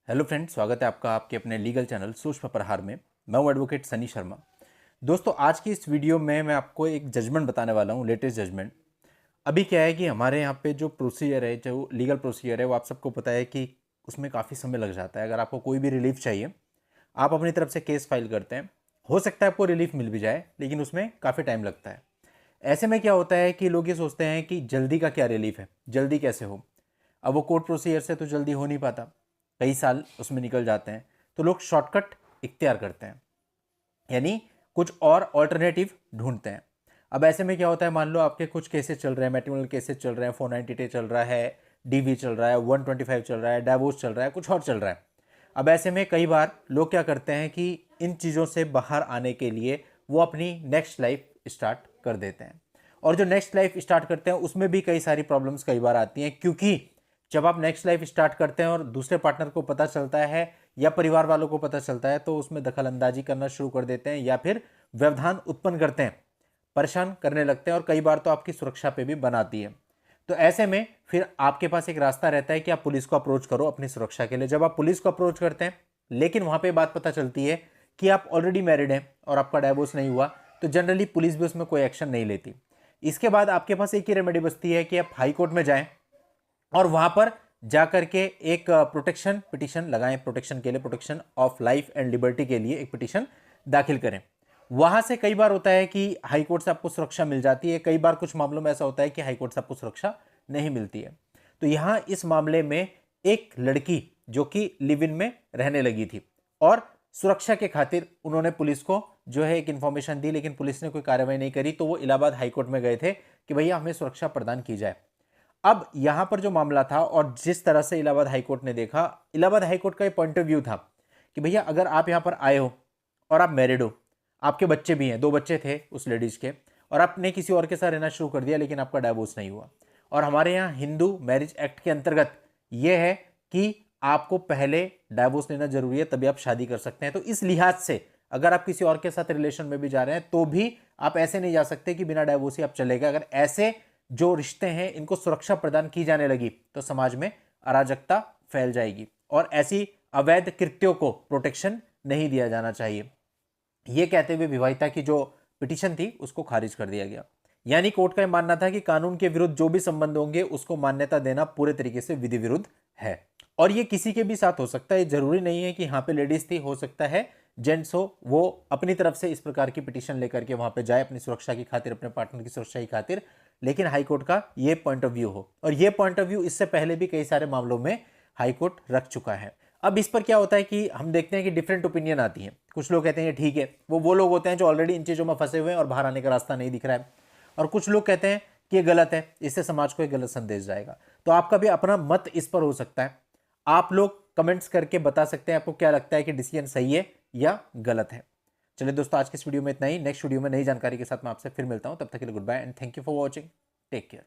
Hello friend, स्वागत है आपका आपके अपने लीगल चैनल सूक्ष्म प्रहार में। मैं हूं एडवोकेट सनी शर्मा। दोस्तों, आज की इस वीडियो में मैं आपको एक जजमेंट बताने वाला हूं, लेटेस्ट जजमेंट। अभी क्या है कि हमारे यहाँ पे जो प्रोसीजर है, जो लीगल प्रोसीजर है, वो आप सबको पता है कि उसमें काफ़ी समय लग जाता है। अगर आपको कोई भी रिलीफ चाहिए, आप अपनी तरफ से केस फाइल करते हैं, हो सकता है आपको रिलीफ मिल भी जाए, लेकिन उसमें काफ़ी टाइम लगता है। ऐसे में क्या होता है कि लोग ये सोचते हैं कि जल्दी का क्या रिलीफ है, जल्दी कैसे हो। अब वो कोर्ट प्रोसीजर से तो जल्दी हो नहीं पाता, कई साल उसमें निकल जाते हैं। तो लोग शॉर्टकट इख्तियार करते हैं, यानी कुछ और ऑल्टरनेटिव ढूंढते हैं। अब ऐसे में क्या होता है, मान लो आपके कुछ केसेस चल रहे हैं, मैट्रिमोनियल केसेस चल रहे हैं, 490 चल रहा है, डीवी चल रहा है, 125 चल रहा है, डाइवोर्स चल रहा है, कुछ और चल रहा है। अब ऐसे में कई बार लोग क्या करते हैं कि इन चीज़ों से बाहर आने के लिए वो अपनी नेक्स्ट लाइफ स्टार्ट कर देते हैं। और जो नेक्स्ट लाइफ स्टार्ट करते हैं उसमें भी कई सारी प्रॉब्लम्स कई बार आती हैं, क्योंकि जब आप नेक्स्ट लाइफ स्टार्ट करते हैं और दूसरे पार्टनर को पता चलता है या परिवार वालों को पता चलता है, तो उसमें दखल अंदाजी करना शुरू कर देते हैं या फिर व्यवधान उत्पन्न करते हैं, परेशान करने लगते हैं, और कई बार तो आपकी सुरक्षा पे भी बनाती है। तो ऐसे में फिर आपके पास एक रास्ता रहता है कि आप पुलिस को अप्रोच करो अपनी सुरक्षा के लिए। जब आप पुलिस को अप्रोच करते हैं, लेकिन वहां पे बात पता चलती है कि आप ऑलरेडी मैरिड हैं और आपका डाइवोर्स नहीं हुआ, तो जनरली पुलिस भी उसमें कोई एक्शन नहीं लेती। इसके बाद आपके पास एक ही रेमेडी बचती है कि आप हाई कोर्ट में जाएं और वहां पर जाकर के एक प्रोटेक्शन पिटीशन लगाएं, प्रोटेक्शन के लिए, protection of life and liberty के लिए एक पिटीशन दाखिल करें। वहां से कई बार होता है कि हाई कोर्ट से आपको सुरक्षा मिल जाती है, कई बार कुछ मामलों में ऐसा होता है कि हाई कोर्ट से आपको सुरक्षा नहीं मिलती है। तो यहां इस मामले में एक लड़की जो कि लिव इन में रहने लगी थी और सुरक्षा के खातिर उन्होंने पुलिस को जो है एक इंफॉर्मेशन दी, लेकिन पुलिस ने कोई कार्रवाई नहीं करी। तो वो इलाहाबाद हाईकोर्ट में गए थे कि भैया हमें सुरक्षा प्रदान की जाए। अब यहां पर जो मामला था और जिस तरह से इलाहाबाद हाईकोर्ट ने देखा, इलाहाबाद हाईकोर्ट का एक पॉइंट ऑफ व्यू था कि भैया अगर आप यहां पर आए हो और आप मैरिड हो, आपके बच्चे भी हैं, 2 बच्चे थे उस लेडीज के, और आपने किसी और के साथ रहना शुरू कर दिया, लेकिन आपका डाइवोर्स नहीं हुआ। और हमारे यहाँ हिंदू मैरिज एक्ट के अंतर्गत यह है कि आपको पहले डाइवोर्स लेना जरूरी है, तभी आप शादी कर सकते हैं। तो इस लिहाज से अगर आप किसी और के साथ रिलेशन में भी जा रहे हैं, तो भी आप ऐसे नहीं जा सकते कि बिना डाइवोर्स ही आप चलेगा। अगर ऐसे जो रिश्ते हैं इनको सुरक्षा प्रदान की जाने लगी, तो समाज में अराजकता फैल जाएगी और ऐसी अवैध कृत्यों को प्रोटेक्शन नहीं दिया जाना चाहिए। यह कहते हुए विवाहिता की जो पिटीशन थी उसको खारिज कर दिया गया। यानी कोर्ट का यह मानना था कि कानून के विरुद्ध जो भी संबंध होंगे उसको मान्यता देना पूरे तरीके से विधि विरुद्ध है। और ये किसी के भी साथ हो सकता है, जरूरी नहीं है कि यहाँ पे लेडीज थी, हो सकता है जेंट्स हो, वो अपनी तरफ से इस प्रकार की पिटीशन लेकर के वहां पे जाए अपनी सुरक्षा की खातिर, अपने पार्टनर की सुरक्षा की खातिर, लेकिन हाईकोर्ट का ये पॉइंट ऑफ व्यू हो। और ये पॉइंट ऑफ व्यू इससे पहले भी कई सारे मामलों में हाईकोर्ट रख चुका है। अब इस पर क्या होता है कि हम देखते हैं कि डिफरेंट ओपिनियन आती है। कुछ लोग कहते हैं ये ठीक है, वो लोग होते हैं जो ऑलरेडी इन चीजों में फंसे हुए हैं और बाहर आने का रास्ता नहीं दिख रहा है। और कुछ लोग कहते हैं कि ये गलत है, इससे समाज को एक गलत संदेश जाएगा। तो आपका भी अपना मत इस पर हो सकता है। आप लोग कमेंट्स करके बता सकते हैं आपको क्या लगता है कि डिसीजन सही है या गलत है। चलिए दोस्तों, आज की इस वीडियो में इतना ही। नेक्स्ट वीडियो में नई जानकारी के साथ मैं आपसे फिर मिलता हूं। तब तक के लिए goodbye and thank you for watching. Take care.